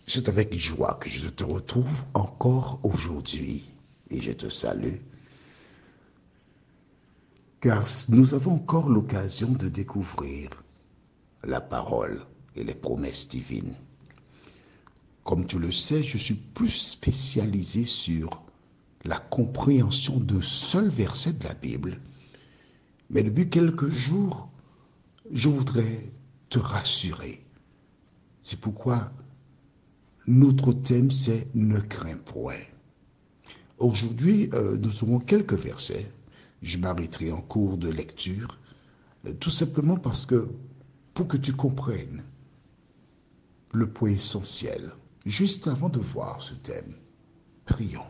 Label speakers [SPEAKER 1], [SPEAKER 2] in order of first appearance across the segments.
[SPEAKER 1] C'est avec joie que je te retrouve encore aujourd'hui et je te salue, car nous avons encore l'occasion de découvrir la parole et les promesses divines. Comme tu le sais, je suis plus spécialisé sur la compréhension d'un seul verset de la Bible, mais depuis quelques jours, je voudrais te rassurer. C'est pourquoi notre thème, c'est ne crains point. Aujourd'hui, nous aurons quelques versets. Je m'arrêterai en cours de lecture, tout simplement parce que, pour que tu comprennes le point essentiel, juste avant de voir ce thème, prions.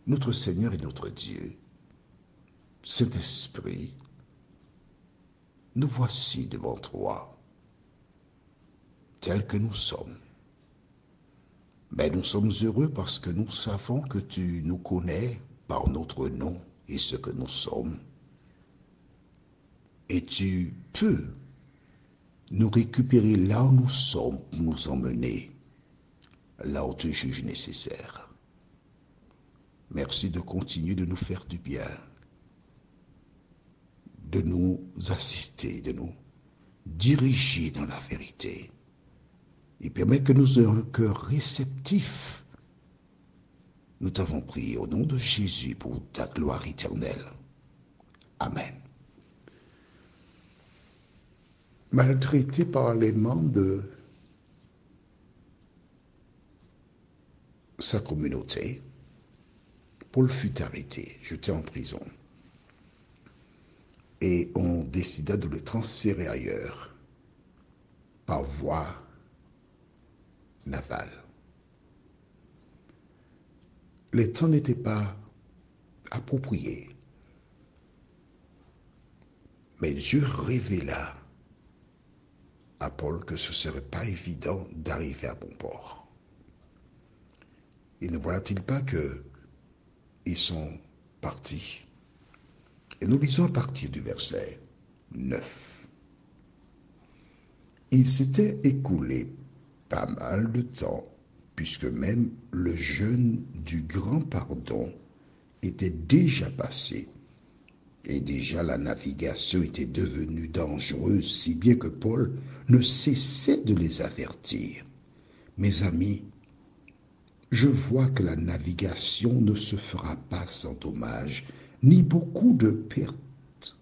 [SPEAKER 1] Notre Seigneur et notre Dieu, Saint-Esprit, nous voici devant toi, tels que nous sommes. Mais nous sommes heureux parce que nous savons que tu nous connais par notre nom et ce que nous sommes. Et tu peux nous récupérer là où nous sommes pour nous emmener là où tu juges nécessaire. Merci de continuer de nous faire du bien, de nous assister, de nous diriger dans la vérité. Et permet que nous ayons un cœur réceptif. Nous t'avons prié au nom de Jésus pour ta gloire éternelle. Amen. Maltraité par les membres de sa communauté, Paul fut arrêté, jeté en prison. Et on décida de le transférer ailleurs par voie navale. Les temps n'étaient pas appropriés, mais Dieu révéla à Paul que ce ne serait pas évident d'arriver à bon port. Et ne voilà-t-il pas qu'ils sont partis? Et nous lisons à partir du verset 9. Il s'était écoulé pas mal de temps, puisque même le jeûne du grand pardon était déjà passé, et déjà la navigation était devenue dangereuse, si bien que Paul ne cessait de les avertir. Mes amis, je vois que la navigation ne se fera pas sans dommage, ni beaucoup de pertes,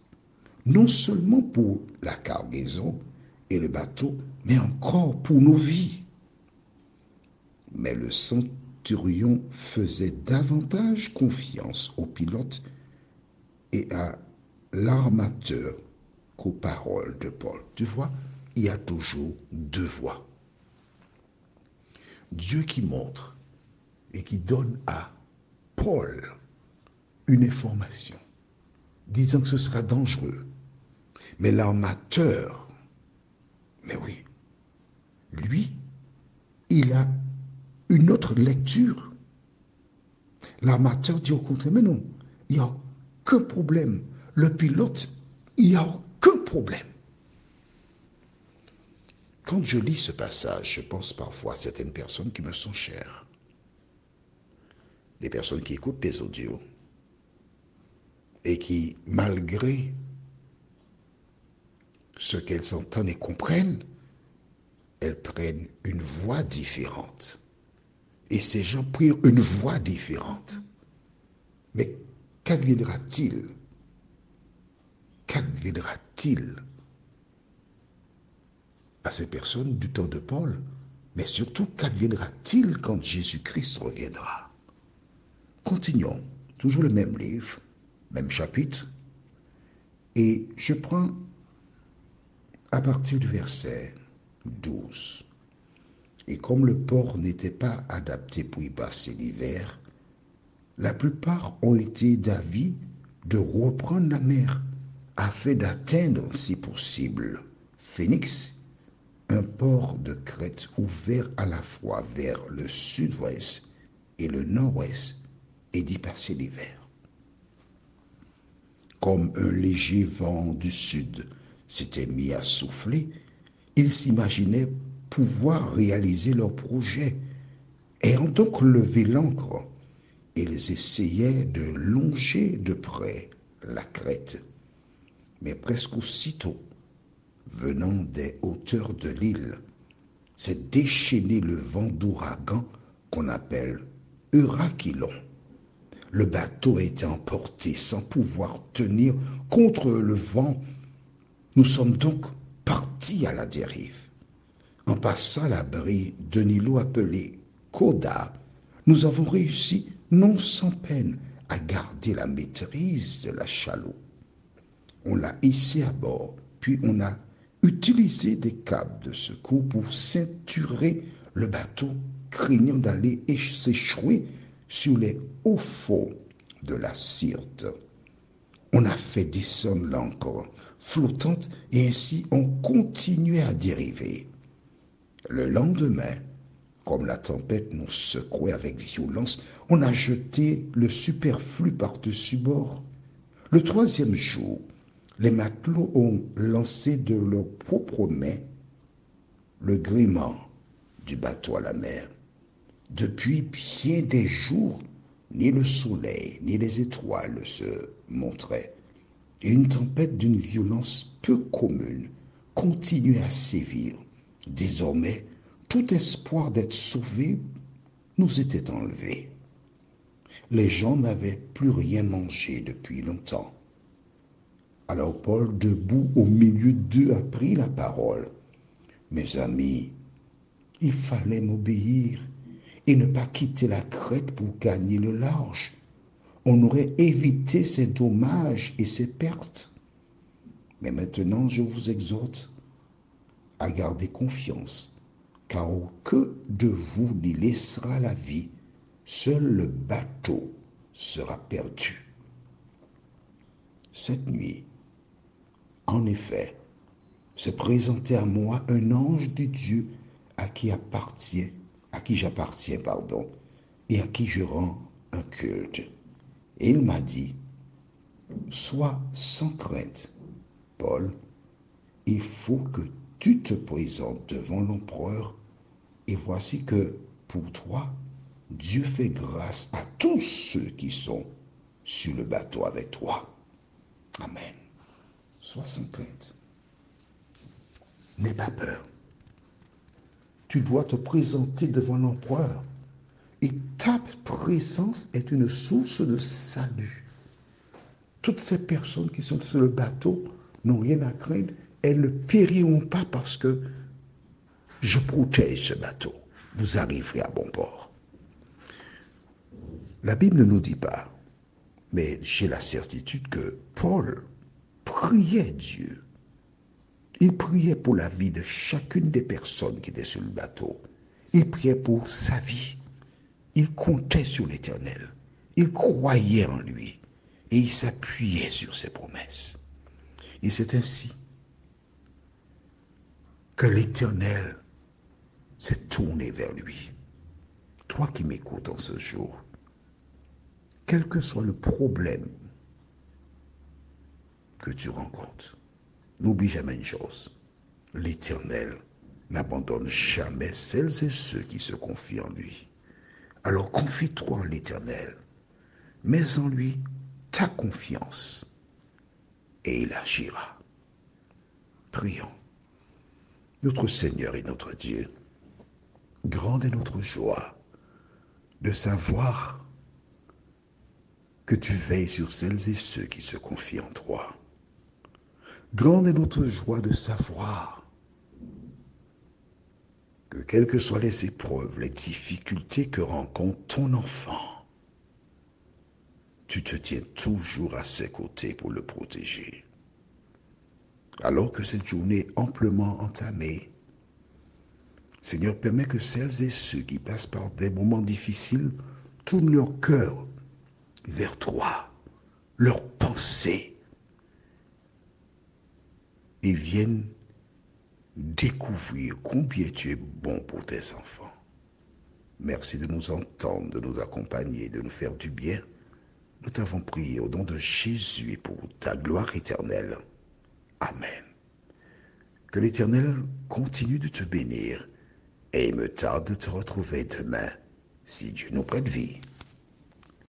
[SPEAKER 1] non seulement pour la cargaison et le bateau, mais encore pour nos vies. Mais le centurion faisait davantage confiance au pilote et à l'armateur qu'aux paroles de Paul. Tu vois, il y a toujours deux voies. Dieu qui montre et qui donne à Paul une information, disant que ce sera dangereux. Mais l'armateur, mais oui, lui, il a une autre lecture. L'armateur dit au contraire, mais non, il n'y a aucun problème. Le pilote, il n'y a aucun problème. Quand je lis ce passage, je pense parfois à certaines personnes qui me sont chères. Des personnes qui écoutent les audios et qui, malgré ce qu'elles entendent et comprennent, elles prennent une voie différente. Et ces gens prirent une voie différente. Mais qu'adviendra-t-il? Qu'adviendra-t-il à ces personnes du temps de Paul? Mais surtout, qu'adviendra-t-il quand Jésus-Christ reviendra? Continuons, toujours le même livre, même chapitre, et je prends à partir du verset 12. Et comme le port n'était pas adapté pour y passer l'hiver, la plupart ont été d'avis de reprendre la mer afin d'atteindre, si possible, Phénix, un port de Crète ouvert à la fois vers le sud-ouest et le nord-ouest, et d'y passer l'hiver. Comme un léger vent du sud s'était mis à souffler, ils s'imaginaient pouvoir réaliser leur projet. Ayant donc levé l'ancre, ils essayaient de longer de près la crête. Mais presque aussitôt, venant des hauteurs de l'île, s'est déchaîné le vent d'ouragan qu'on appelle Eurachylon. Le bateau a été emporté sans pouvoir tenir contre le vent. Nous sommes donc partis à la dérive. En passant à l'abri d'un îlot appelé Koda, nous avons réussi, non sans peine, à garder la maîtrise de la chaloupe. On l'a hissé à bord, puis on a utilisé des câbles de secours pour ceinturer le bateau, craignant d'aller s'échouer sur les hauts fonds de la Syrte. On a fait descendre l'ancre flottante et ainsi on continuait à dériver. Le lendemain, comme la tempête nous secouait avec violence, on a jeté le superflu par-dessus bord. Le troisième jour, les matelots ont lancé de leurs propres mains le gréement du bateau à la mer. Depuis bien des jours, ni le soleil ni les étoiles se montraient, et une tempête d'une violence peu commune continuait à sévir. Désormais, tout espoir d'être sauvés nous était enlevé. Les gens n'avaient plus rien mangé depuis longtemps. Alors Paul, debout au milieu d'eux, a pris la parole. Mes amis, il fallait m'obéir et ne pas quitter la crête pour gagner le large. On aurait évité ces dommages et ces pertes. Mais maintenant, je vous exhorte à garder confiance, car aucun de vous n'y laissera la vie. Seul le bateau sera perdu. Cette nuit, en effet, s'est présenté à moi un ange de Dieu à qui j'appartiens, et à qui je rends un culte. Et il m'a dit, sois sans crainte, Paul, il faut que tu te présentes devant l'empereur, et voici que pour toi, Dieu fait grâce à tous ceux qui sont sur le bateau avec toi. Amen. Sois sans crainte. N'aie pas peur. Tu dois te présenter devant l'empereur. Et ta présence est une source de salut. Toutes ces personnes qui sont sur le bateau n'ont rien à craindre. Elles ne périront pas parce que je protège ce bateau. Vous arriverez à bon port. La Bible ne nous dit pas, mais j'ai la certitude que Paul priait Dieu. Il priait pour la vie de chacune des personnes qui étaient sur le bateau. Il priait pour sa vie. Il comptait sur l'Éternel. Il croyait en lui. Et il s'appuyait sur ses promesses. Et c'est ainsi que l'Éternel s'est tourné vers lui. Toi qui m'écoutes en ce jour, quel que soit le problème que tu rencontres, n'oublie jamais une chose. L'Éternel n'abandonne jamais celles et ceux qui se confient en lui. Alors confie-toi en l'Éternel, mets en lui ta confiance et il agira. Prions. Notre Seigneur et notre Dieu, grande est notre joie de savoir que tu veilles sur celles et ceux qui se confient en toi. Grande est notre joie de savoir que quelles que soient les épreuves, les difficultés que rencontre ton enfant, tu te tiens toujours à ses côtés pour le protéger. Alors que cette journée est amplement entamée, Seigneur, permets que celles et ceux qui passent par des moments difficiles tournent leur cœur vers toi, leurs pensées, et viennent découvrir combien tu es bon pour tes enfants. Merci de nous entendre, de nous accompagner, de nous faire du bien. Nous t'avons prié au nom de Jésus et pour ta gloire éternelle. Amen. Que l'Éternel continue de te bénir et il me tarde de te retrouver demain, si Dieu nous prête vie.